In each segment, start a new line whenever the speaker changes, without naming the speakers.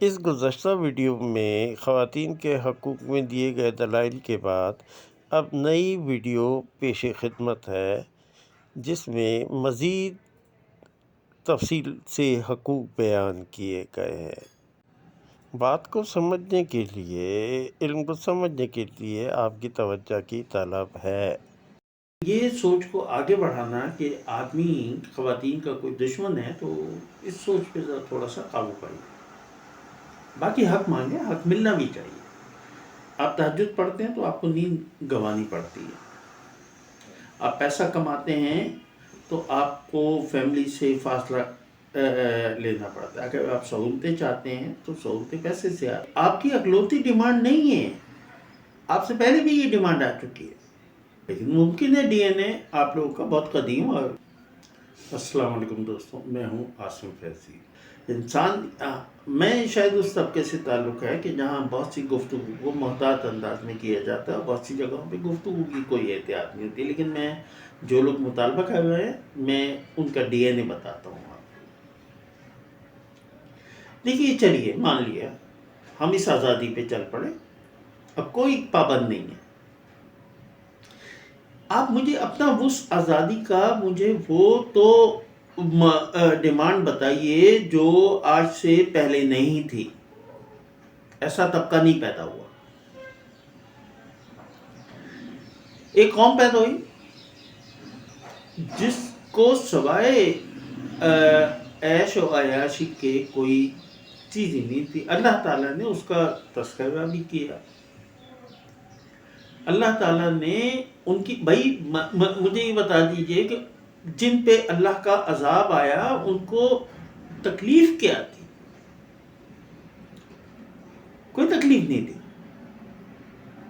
اس گزشتہ ویڈیو میں خواتین کے حقوق میں دیے گئے دلائل کے بعد اب نئی ویڈیو پیش خدمت ہے، جس میں مزید تفصیل سے حقوق بیان کیے گئے ہیں۔ بات کو سمجھنے کے لیے، علم کو سمجھنے کے لیے آپ کی توجہ کی طلب ہے۔
یہ سوچ کو آگے بڑھانا کہ آدمی خواتین کا کوئی دشمن ہے، تو اس سوچ پہ تھوڑا سا قابو پائیے۔ باقی حق مانگے، حق ملنا بھی چاہیے۔ آپ تہجد پڑھتے ہیں تو آپ کو نیند گنوانی پڑتی ہے۔ آپ پیسہ کماتے ہیں تو آپ کو فیملی سے فاصلہ لینا پڑتا ہے۔ اگر آپ سہولتیں چاہتے ہیں تو سہولتیں پیسے سے آتی ہیں۔ آپ کی اکلوتی ڈیمانڈ نہیں ہے، آپ سے پہلے بھی یہ ڈیمانڈ آ چکی ہے، لیکن ممکن ہے ڈی این اے آپ لوگوں کا بہت قدیم۔ اور السلام علیکم دوستوں، میں ہوں عاصم فیضی۔ انسان میں شاید اس طبقے سے تعلق ہے کہ جہاں بہت سی گفتگو کو محتاط انداز میں کیا جاتا ہے، بہت سی جگہوں پہ گفتگو کی کوئی احتیاط نہیں ہوتی، لیکن میں جو لوگ مطالبہ کر رہے ہیں میں ان کا ڈی این اے بتاتا ہوں آپ کو۔ دیکھیے، چلیے مان لیا ہم اس آزادی پہ چل پڑے، اب کوئی پابند نہیں ہے۔ آپ مجھے اپنا اس آزادی کا مجھے وہ تو ڈیمانڈ بتائیے جو آج سے پہلے نہیں تھی۔ ایسا طبقہ نہیں پیدا ہوا۔ ایک قوم پیدا ہوئی جس کو سوائے عیش و عیاشی کے کوئی چیز ہی نہیں تھی۔ اللہ تعالیٰ نے اس کا تذکرہ بھی کیا۔ اللہ تعالیٰ نے ان کی مجھے یہ بتا دیجئے کہ جن پہ اللہ کا عذاب آیا ان کو تکلیف کیا تھی؟ کوئی تکلیف نہیں تھی،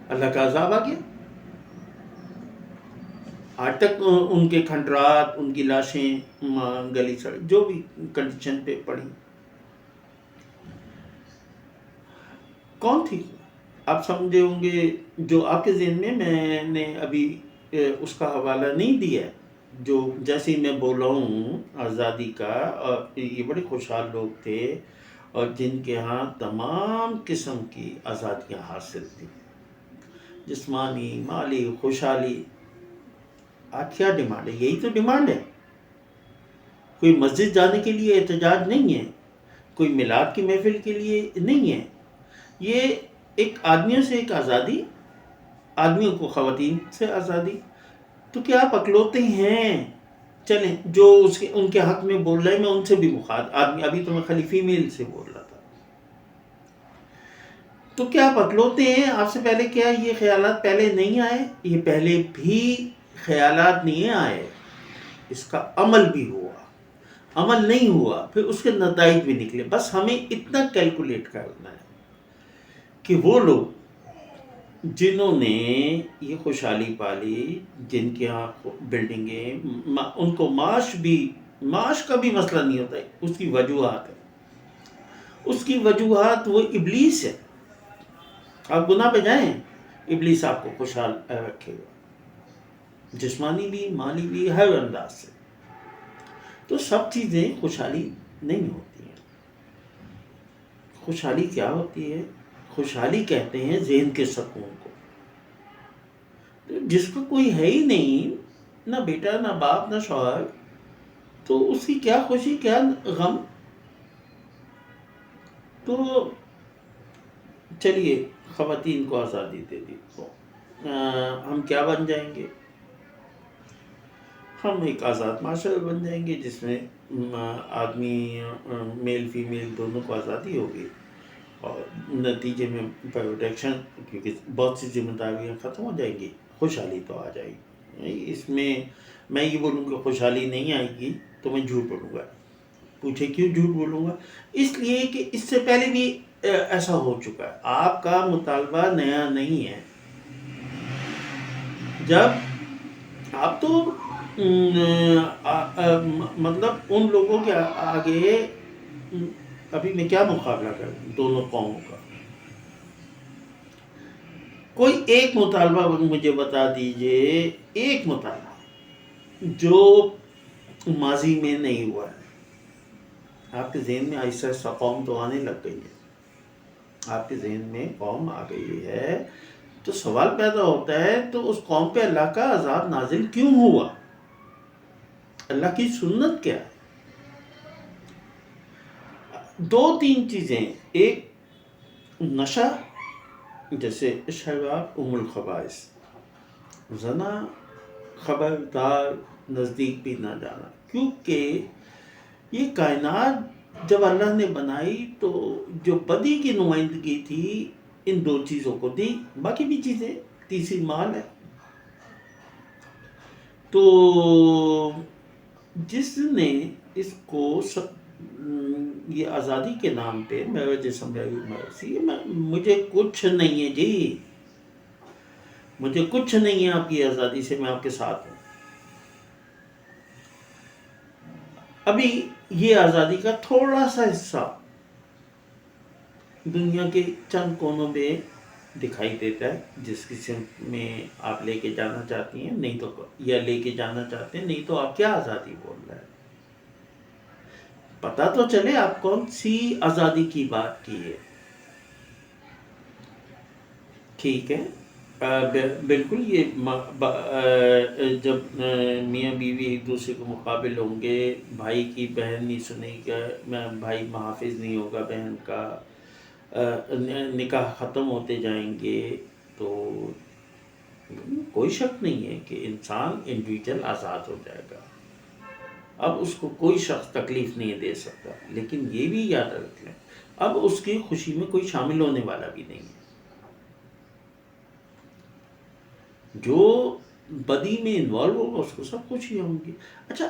اللہ کا عذاب آ گیا۔ آج تک ان کے کھنڈرات، ان کی لاشیں گلی سڑک جو بھی کنڈیشن پہ پڑی۔ کون تھی؟ آپ سمجھے ہوں گے، جو آپ کے ذہن میں نے ابھی اس کا حوالہ نہیں دیا، جو جیسے میں بولا ہوں آزادی کا، اور یہ بڑے خوشحال لوگ تھے اور جن کے ہاں تمام قسم کی آزادیاں حاصل تھیں، جسمانی، مالی، خوشحالی۔ آج کیا ڈیمانڈ ہے؟ یہی تو ڈیمانڈ ہے۔ کوئی مسجد جانے کے لیے احتجاج نہیں ہے، کوئی میلاد کی محفل کے لیے نہیں ہے۔ یہ ایک آدمیوں سے ایک آزادی، آدمیوں کو خواتین سے آزادی۔ تو کیا آپ اکلوتے ہیں؟ چلیں، جو ان کے حق میں بول رہے ہیں، میں ان سے بھی مخاطب، ابھی تو میں خالی فیمیل سے بول رہا تھا۔ تو کیا آپ اکلوتے ہیں؟ آپ سے پہلے کیا یہ خیالات پہلے نہیں آئے؟ یہ پہلے بھی خیالات نہیں آئے، اس کا عمل بھی ہوا۔ عمل نہیں ہوا، پھر اس کے نتائج بھی نکلے۔ بس ہمیں اتنا کیلکولیٹ کرنا ہے کہ وہ لوگ جنہوں نے یہ خوشحالی پالی، جن کے یہاں بلڈنگیں، ان کو معاش کا بھی مسئلہ نہیں ہوتا ہے، اس کی وجوہات ہے۔ اس کی وجوہات وہ ابلیس ہے۔ آپ گناہ پہ جائیں، ابلیس آپ کو خوشحال رکھے گا، جسمانی بھی، مالی بھی، ہر انداز سے۔ تو سب چیزیں خوشحالی نہیں ہوتی ہیں۔ خوشحالی کیا ہوتی ہے؟ خوشحالی کہتے ہیں ذہن کے سکون کو۔ جس کو کوئی ہے ہی نہیں، نہ بیٹا، نہ باپ، نہ شوہر، تو اس کی کیا خوشی، کیا غم؟ تو چلیے، خواتین کو آزادی دے دی تو ہم کیا بن جائیں گے؟ ہم ایک آزاد معاشرہ بن جائیں گے جس میں آدمی، میل فیمیل دونوں کو آزادی ہوگی، اور نتیجے میں پروٹیکشن، کیونکہ بہت سی ذمہ داریاں ختم ہو جائیں گی، خوشحالی تو آ جائے گی۔ اس میں میں یہ بولوں کہ خوشحالی نہیں آئے گی تو میں جھوٹ بولوں گا۔ پوچھے کیوں جھوٹ بولوں گا؟ اس لیے کہ اس سے پہلے بھی ایسا ہو چکا ہے۔ آپ کا مطالبہ نیا نہیں ہے۔ جب آپ تو مطلب ان لوگوں کے آگے ابھی میں کیا مقابلہ کروں دونوں قوموں کا؟ کوئی ایک مطالبہ مجھے بتا دیجئے، ایک مطالبہ جو ماضی میں نہیں ہوا ہے۔ آپ کے ذہن میں ایسا قوم تو آنے لگ گئی ہے۔ آپ کے ذہن میں قوم آ گئی ہے تو سوال پیدا ہوتا ہے تو اس قوم پہ اللہ کا عذاب نازل کیوں ہوا؟ اللہ کی سنت کیا ہے؟ دو تین چیزیں، ایک نشہ، جیسے شراب ام الخبائث، زنا، خبردار نزدیک بھی نہ جانا، کیونکہ یہ کائنات جب اللہ نے بنائی تو جو بدی کی نمائندگی تھی ان دو چیزوں کو دی، باقی بھی چیزیں، تیسری مال ہے۔ تو جس نے اس کو یہ آزادی کے نام پہ مجھے کچھ نہیں ہے جی، مجھے کچھ نہیں ہے آپ کی آزادی سے، میں آپ کے ساتھ ہوں۔ ابھی یہ آزادی کا تھوڑا سا حصہ دنیا کے چند کونوں میں دکھائی دیتا ہے، جس قسم میں آپ لے کے جانا چاہتی ہیں، نہیں تو یا لے کے جانا چاہتے ہیں، نہیں تو آپ کیا آزادی بول رہے ہیں؟ پتہ تو چلے آپ کون سی آزادی کی بات کی ہے۔ ٹھیک ہے، بالکل، یہ جب میاں بیوی ایک دوسرے کے مقابل ہوں گے، بھائی کی بہن نہیں سنے گا، بھائی محافظ نہیں ہوگا بہن کا، نکاح ختم ہوتے جائیں گے، تو کوئی شک نہیں ہے کہ انسان انڈیویجول آزاد ہو جائے گا۔ اب اس کو کوئی شخص تکلیف نہیں دے سکتا، لیکن یہ بھی یاد رکھ لیں اب اس کی خوشی میں کوئی شامل ہونے والا بھی نہیں ہے۔ جو بدی میں انوالو ہوگا اس کو سب خوشی ہوں گی۔ اچھا،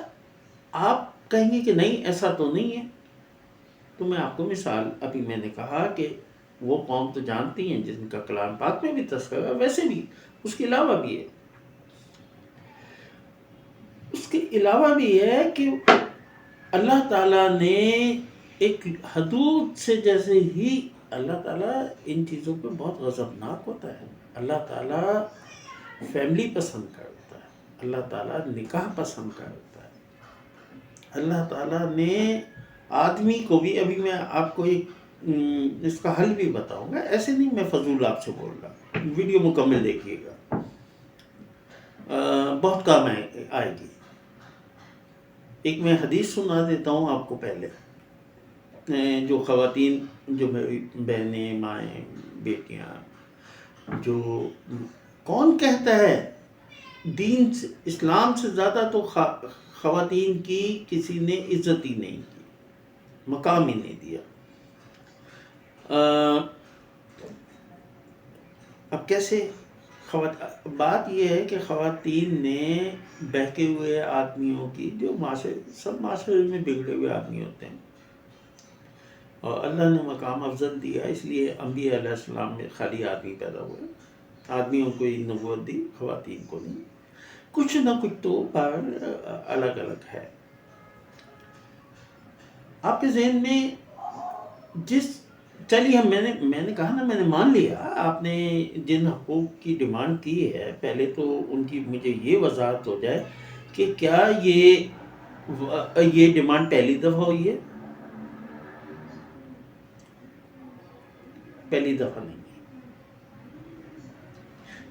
آپ کہیں گے کہ نہیں ایسا تو نہیں ہے، تو میں آپ کو مثال، ابھی میں نے کہا کہ وہ قوم تو جانتی ہیں جن کا کلام پاک میں بھی تذکرہ ہے، ویسے بھی اس کے علاوہ بھی ہے، اس کے علاوہ بھی ہے کہ اللہ تعالیٰ نے ایک حدود سے، جیسے ہی اللہ تعالیٰ ان چیزوں پہ بہت غضبناک ہوتا ہے، اللہ تعالیٰ فیملی پسند کرتا ہے، اللہ تعالیٰ نکاح پسند کرتا ہے، اللہ تعالیٰ نے آدمی کو بھی، ابھی میں آپ کو ایک اس کا حل بھی بتاؤں گا، ایسے نہیں میں فضول آپ سے بول رہا، ویڈیو مکمل دیکھیے گا، بہت کام آئے گی۔ ایک میں حدیث سنا دیتا ہوں آپ کو پہلے، جو خواتین، جو میری بہنیں، مائیں، بیٹیاں، جو کون کہتا ہے دین سے، اسلام سے زیادہ تو خواتین کی کسی نے عزت ہی نہیں کی، مقام ہی نہیں دیا۔ اب کیسے؟ بات یہ ہے کہ خواتین نے بہکے ہوئے آدمیوں کی، جو سب معاشرے میں بگڑے ہوئے آدمی ہوتے ہیں، اور اللہ نے مقام افضل دیا، اس لیے انبیاء علیہ السلام میں خالی آدمی پیدا ہوئے، آدمیوں کو ہی نبوت دی، خواتین کو نہیں، کچھ نہ کچھ تو پر الگ الگ ہے۔ آپ کے ذہن میں چلیے میں نے کہا نا، میں نے مان لیا آپ نے جن حقوق کی ڈیمانڈ کی ہے، پہلے تو ان کی مجھے یہ وضاحت ہو جائے کہ کیا یہ ڈیمانڈ پہلی دفعہ ہوئی ہے؟ پہلی دفعہ نہیں ہے۔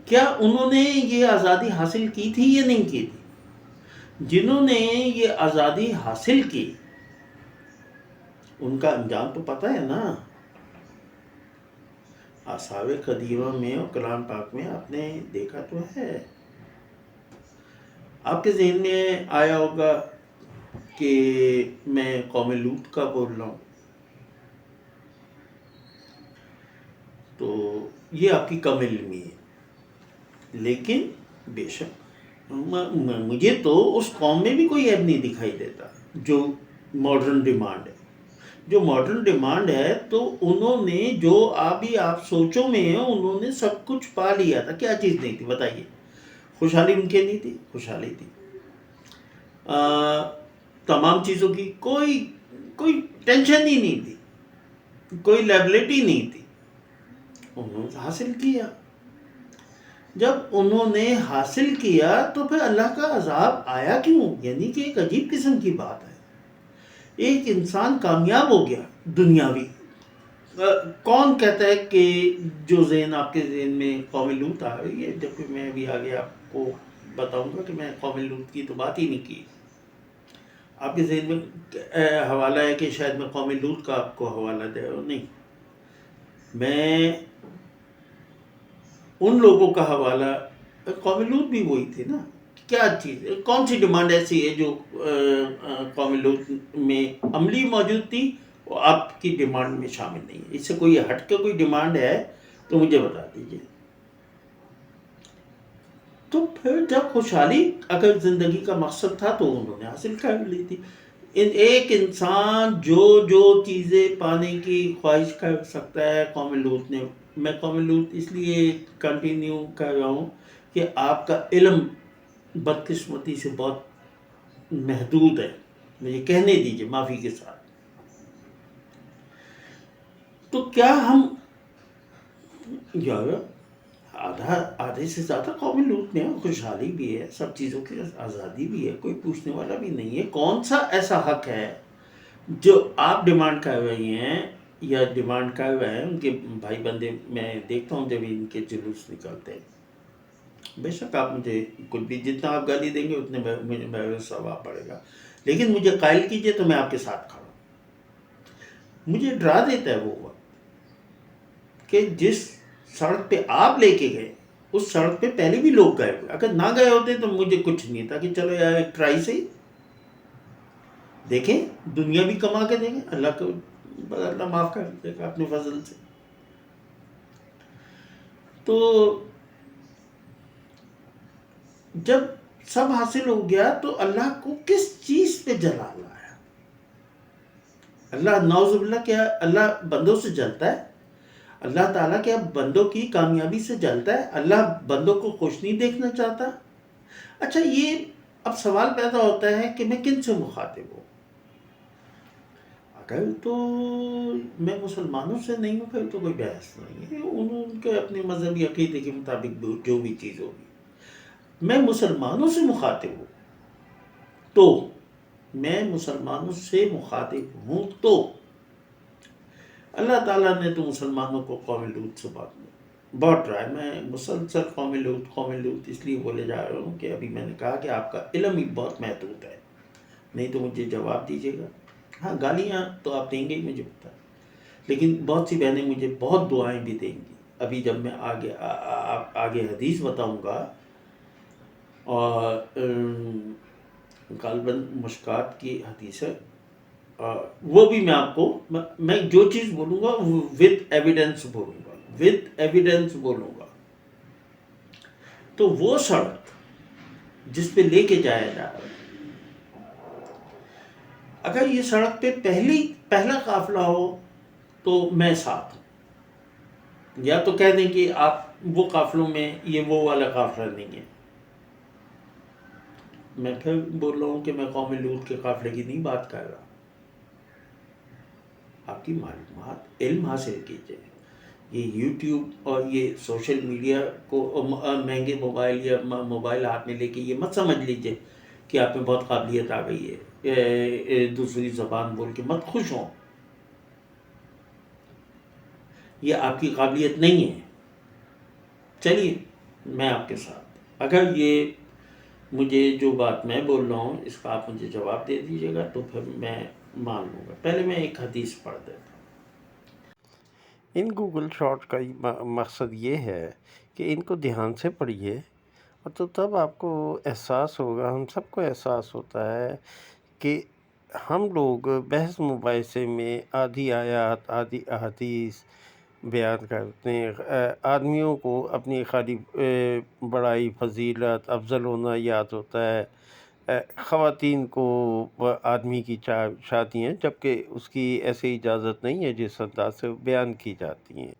کیا انہوں نے یہ آزادی حاصل کی تھی یا نہیں کی تھی؟ جنہوں نے یہ آزادی حاصل کی ان کا انجام تو پتہ ہے نا، آثار قدیمہ میں اور کلام پاک میں آپ نے دیکھا تو ہے۔ آپ کے ذہن میں آیا ہوگا کہ میں قوم لوط کا بول رہا ہوں، تو یہ آپ کی کم علمی ہے، لیکن بے شک مجھے تو اس قوم میں بھی کوئی عیب نہیں دکھائی دیتا جو ماڈرن ڈیمانڈ ہے۔ جو ماڈرن ڈیمانڈ ہے تو انہوں نے جو ابھی آپ سوچوں میں ہیں، انہوں نے سب کچھ پا لیا تھا۔ کیا چیز نہیں تھی بتائیے؟ خوشحالی ان کے نہیں تھی؟ خوشحالی تھی، تمام چیزوں کی کوئی ٹینشن ہی نہیں تھی، کوئی لائبلٹی نہیں تھی، انہوں نے حاصل کیا۔ جب انہوں نے حاصل کیا تو پھر اللہ کا عذاب آیا کیوں؟ یعنی کہ ایک عجیب قسم کی بات ہے، ایک انسان کامیاب ہو گیا دنیاوی، کون کہتا ہے کہ جو ذہن آپ کے ذہن میں قوم لوط آ رہی ہے، جبکہ میں بھی آگے آپ کو بتاؤں گا کہ میں قوم لوط کی تو بات ہی نہیں کی. آپ کے ذہن میں حوالہ ہے کہ شاید میں قوم لوط کا آپ کو حوالہ دے رہا ہوں. نہیں، میں ان لوگوں کا حوالہ، قوم لوط بھی وہی تھے نا. کیا چیز، کون سی ڈیمانڈ ایسی ہے جو قوم لوط میں عملی موجود تھی اور آپ کی ڈیمانڈ میں شامل نہیں ہے؟ اس سے کوئی ہٹ کے کوئی ڈیمانڈ ہے تو مجھے بتا دیجیے. تو پھر جب خوشحالی اگر زندگی کا مقصد تھا تو انہوں نے حاصل کر لی تھی. ایک انسان جو چیزیں پانے کی خواہش کر سکتا ہے، قوم لوط نے. میں قوم لوط اس لیے کنٹینیو کر رہا ہوں کہ آپ کا علم بدقسمتی سے بہت محدود ہے، مجھے کہنے دیجیے معافی کے ساتھ. تو کیا ہم یار آدھے سے زیادہ قوم لوط میں خوشحالی بھی ہے، سب چیزوں کی آزادی بھی ہے، کوئی پوچھنے والا بھی نہیں ہے. کون سا ایسا حق ہے جو آپ ڈیمانڈ کر رہی ہیں یا ڈیمانڈ کر رہے ہیں ان کے بھائی بندے؟ میں دیکھتا ہوں جب ان کے جلوس نکلتے ہیں. بے شک آپ مجھے کچھ بھی، جتنا آپ گالی دیں گے اتنے مجھے میرے ثواب پڑے گا، لیکن مجھے قائل کیجئے تو میں آپ کے ساتھ کھڑا ہوں. مجھے ڈرا دیتا ہے وہ وقت کہ جس سڑک پہ آپ لے کے گئے اس سڑک پہ پہلے بھی لوگ گئے ہوئے. اگر نہ گئے ہوتے تو مجھے کچھ نہیں تھا کہ چلو یار ایک ٹرائی سے ہی دیکھیں، دنیا بھی کما کے دیں گے. اللہ کو اللہ معاف کر دے گا اپنے فضل سے. تو جب سب حاصل ہو گیا تو اللہ کو کس چیز پہ جلال آیا؟ اللہ نعوذ باللہ، کیا اللہ بندوں سے جلتا ہے؟ اللہ تعالیٰ کیا بندوں کی کامیابی سے جلتا ہے؟ اللہ بندوں کو خوش نہیں دیکھنا چاہتا؟ اچھا، یہ اب سوال پیدا ہوتا ہے کہ میں کن سے مخاطب ہوں؟ اگر تو میں مسلمانوں سے نہیں ہوں پھر تو کوئی بحث نہیں ہے، ان کے اپنے مذہبی عقیدے کے مطابق جو بھی چیز ہوگی. میں مسلمانوں سے مخاطب ہوں تو میں مسلمانوں سے مخاطب ہوں تو اللہ تعالیٰ نے تو مسلمانوں کو قوم لوط سے بہت ڈرایا. میں مسلسل قوم لوط اس لیے بولے جا رہا ہوں کہ ابھی میں نے کہا کہ آپ کا علم ہی بہت محدود ہے. نہیں تو مجھے جواب دیجیے گا. ہاں، گالیاں تو آپ دیں گے ہی، مجھے پتا ہے، لیکن بہت سی بہنیں مجھے بہت دعائیں بھی دیں گی. ابھی جب میں آگے حدیث بتاؤں گا، اور غالباً مشکات کی حدیث ہے، وہ بھی میں آپ کو، میں جو چیز بولوں گا ود ایویڈنس بولوں گا. تو وہ سڑک جس پہ لے کے جایا جا رہا ہے، اگر یہ سڑک پہ پہلا قافلہ ہو تو میں ساتھ ہوں. یا تو کہہ دیں کہ آپ وہ قافلوں میں یہ وہ والا قافلہ نہیں ہے. میں پھر بول رہا ہوں کہ میں قوم لوط کے قافلے کی نہیں بات کر رہا. آپ کی معلومات، علم حاصل کیجئے. یہ یوٹیوب اور یہ سوشل میڈیا کو مہنگے موبائل یا موبائل ہاتھ میں لے کے یہ مت سمجھ لیجئے کہ آپ میں بہت قابلیت آ گئی ہے. دوسری زبان بول کے مت خوش ہوں، یہ آپ کی قابلیت نہیں ہے. چلیے میں آپ کے ساتھ، اگر یہ مجھے جو بات میں بول رہا ہوں اس کا آپ مجھے جواب دے دیجیے گا تو پھر میں مان لوں گا. پہلے میں ایک حدیث پڑھ دیتا ہوں.
ان گوگل شارٹ کا مقصد یہ ہے کہ ان کو دھیان سے پڑھیے، اور تو تب آپ کو احساس ہوگا، ہم سب کو احساس ہوتا ہے کہ ہم لوگ بحث مباحثے میں آدھی آیات آدھی احادیث بیان کرتے ہیں. آدمیوں کو اپنی خالی بڑائی، فضیلت، افضل ہونا یاد ہوتا ہے. خواتین کو آدمی کی شادی ہیں جبکہ اس کی ایسی اجازت نہیں ہے جس انداز سے بیان کی جاتی ہیں.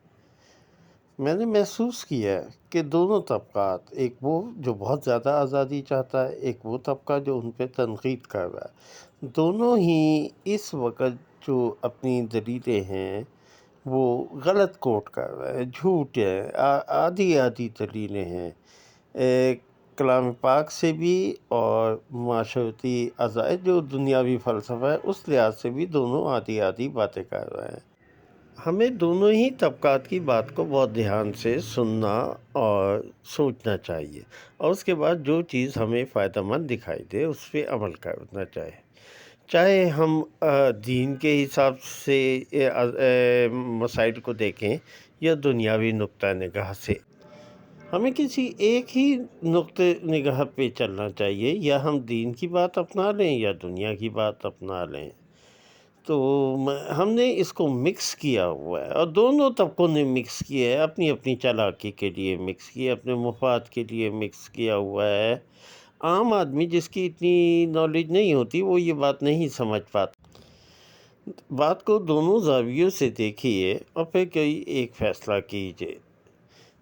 میں نے محسوس کیا کہ دونوں طبقات، ایک وہ جو بہت زیادہ آزادی چاہتا ہے، ایک وہ طبقہ جو ان پہ تنقید کر رہا ہے، دونوں ہی اس وقت جو اپنی دلیلیں ہیں وہ غلط کوٹ کر رہے ہیں، جھوٹ ہے، آدھی دلیلیں ہیں، کلام پاک سے بھی اور معاشرتی عزائد جو دنیاوی فلسفہ ہے اس لحاظ سے بھی دونوں آدھی باتیں کر رہے ہیں. ہمیں دونوں ہی طبقات کی بات کو بہت دھیان سے سننا اور سوچنا چاہیے، اور اس کے بعد جو چیز ہمیں فائدہ مند دکھائی دے اس پہ عمل کرنا چاہے ہم دین کے حساب سے مسائل کو دیکھیں یا دنیاوی نقطہ نگاہ سے۔ ہمیں کسی ایک ہی نقطہ نگاہ پہ چلنا چاہیے، یا ہم دین کی بات اپنا لیں یا دنیا کی بات اپنا لیں۔ تو ہم نے اس کو مکس کیا ہوا ہے، اور دونوں طبقوں نے مکس کیا ہے، اپنی اپنی چالاکی کے لیے مکس کیا، اپنے مفاد کے لیے مکس کیا ہوا ہے۔ عام آدمی جس کی اتنی نالج نہیں ہوتی وہ یہ بات نہیں سمجھ پاتا۔ بات کو دونوں زاویوں سے دیکھیے اور پھر کوئی ایک فیصلہ کیجیے۔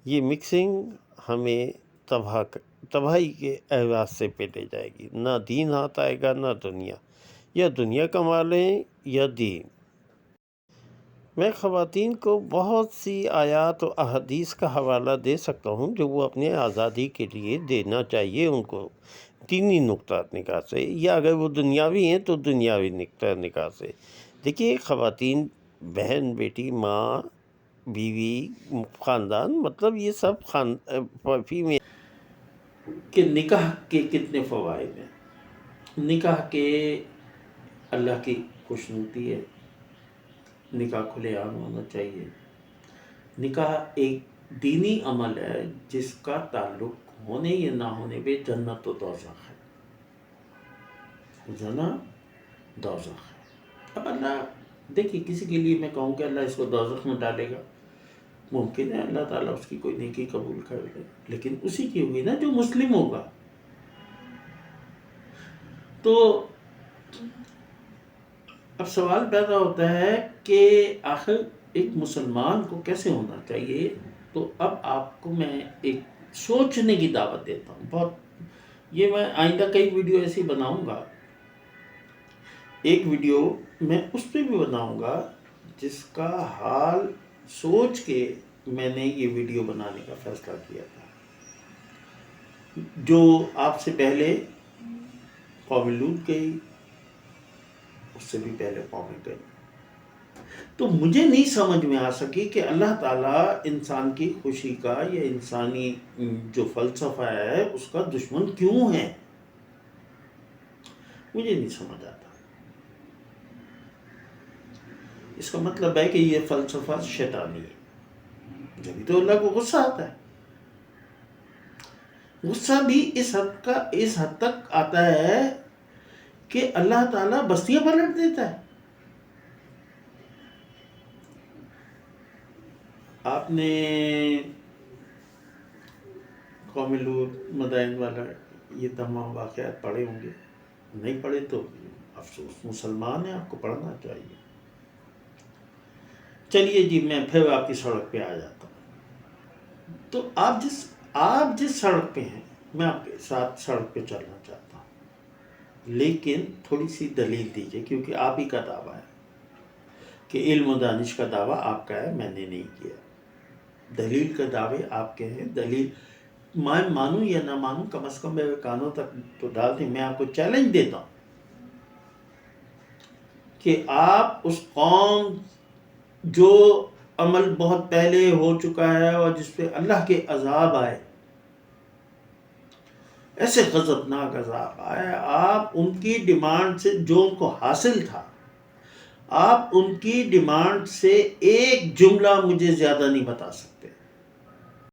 یہ مکسنگ ہمیں تباہی کے راستے پہ لے جائے گی، نہ دین ہاتھ آئے گا نہ دنیا، یا دنیا کما لیں یا دین۔ میں خواتین کو بہت سی آیات و احادیث کا حوالہ دے سکتا ہوں جو وہ اپنے آزادی کے لیے دینا چاہیے ان کو، دینی نقطہ نگاہ سے، یا اگر وہ دنیاوی ہیں تو دنیاوی نقطہ نگاہ سے۔ دیکھیے، خواتین، بہن، بیٹی، ماں، بیوی، خاندان، مطلب یہ سب فیمیل
کہ نکاح کے کتنے فوائد ہیں۔ نکاح کے اللہ کی خوشنودی ہے، نکاح کھلے عام ہونا چاہیے۔ نکاح ایک دینی عمل ہے جس کا تعلق ہونے یا نہ ہونے پہ جنت و دوزخ ہے، جنت دوزخ ہے۔ اب اللہ، دیکھیے، کسی کے لیے میں کہوں کہ اللہ اس کو دوزخ میں ڈالے گا، ممکن ہے اللہ تعالیٰ اس کی کوئی نیکی قبول کر لے، لیکن اسی کی ہوئی نا جو مسلم ہوگا۔ تو اب سوال پیدا ہوتا ہے کہ آخر ایک مسلمان کو کیسے ہونا چاہیے۔ تو اب آپ کو میں ایک سوچنے کی دعوت دیتا ہوں، بہت، یہ میں آئندہ کئی ویڈیو ایسی بناؤں گا۔ ایک ویڈیو میں اس پہ بھی بناؤں گا جس کا حال سوچ کے میں نے یہ ویڈیو بنانے کا فیصلہ کیا تھا، جو آپ سے پہلے قوم لوط گئی، اس سے بھی پہلے قوم گئی۔ تو مجھے نہیں سمجھ میں آ سکی کہ اللہ تعالیٰ انسان کی خوشی کا یا انسانی جو فلسفہ ہے اس کا دشمن کیوں ہے، مجھے نہیں سمجھ آتا۔ اس کا مطلب ہے کہ یہ فلسفہ شیطانی ہے، جبھی تو اللہ کو غصہ آتا ہے۔ غصہ بھی اس حد تک آتا ہے کہ اللہ تعالیٰ بستیاں پلٹ دیتا ہے۔ آپ نے قوم لوط، مدائن والا، یہ تمام واقعات پڑھے ہوں گے، نہیں پڑھے تو افسوس، مسلمان ہیں، آپ کو پڑھنا چاہیے۔ چلیے جی، میں پھر آپ کی سڑک پہ آ جاتا ہوں۔ تو آپ جس سڑک پہ ہیں، میں آپ کے ساتھ سڑک پہ چلنا چاہتا ہوں، لیکن تھوڑی سی دلیل دیجیے، کیونکہ آپ ہی کا دعویٰ ہے کہ علم و دانش کا دعویٰ آپ کا ہے، میں نے نہیں کیا۔ دلیل کا دعوے آپ کے ہیں، دلیل میں مانوں یا نہ مانوں، کم از کم میرے کانوں تک تو ڈالتے ہیں۔ میں آپ کو چیلنج دیتا ہوں کہ آپ اس قوم جو عمل بہت پہلے ہو چکا ہے اور جس پہ اللہ کے عذاب آئے، ایسے غضبناک عذاب آئے، آپ ان کی ڈیمانڈ سے، جو ان کو حاصل تھا، آپ ان کی ڈیمانڈ سے ایک جملہ مجھے زیادہ نہیں بتا سکتے۔